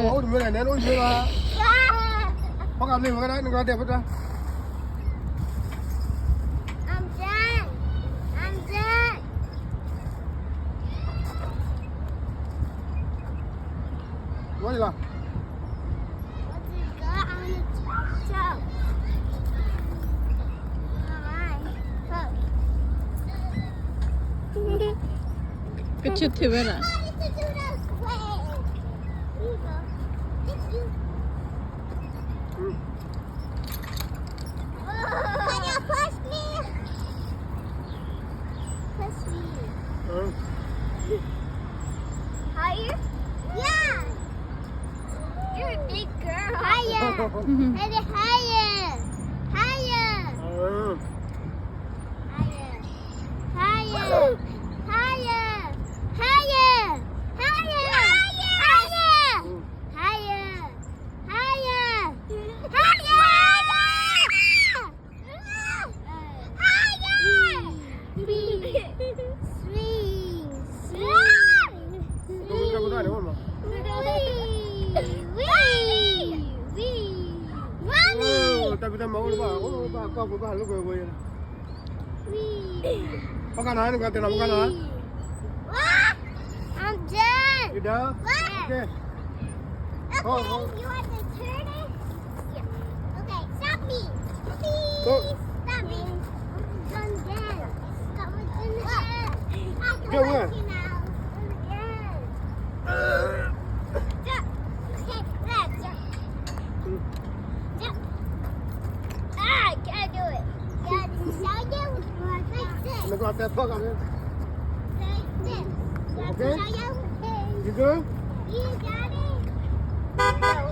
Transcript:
ôi đừng này nén ôi đừng mà không làm gì mà cái đấy đừng có đẹp hết ra I'm done. I'm done. có gì là What did you got on the top? Alright. 그치 티베라. I need to do this way. Here you go. Thank you. Can you push me? Push me. Higher? Yeah. You're a big girl. Higher. Maybe higher. Higher. Higher. Higher. Higher. Higher. Higher. Higher. Higher. Higher. không có cái đúng không tapi kita mau lupa apa apa lu gue makanan nggak tenang makanan I'm done. udah oke Okay, you want to turn it? Yeah. Okay, stop me. Please. Go. Stop me. I'm done. Stop me. Go where? Okay, let's jump. Jump. Ah, I can't do it. Yeah, show you like this. nó có tép thoát Like this. Okay. Show you. you good You got it.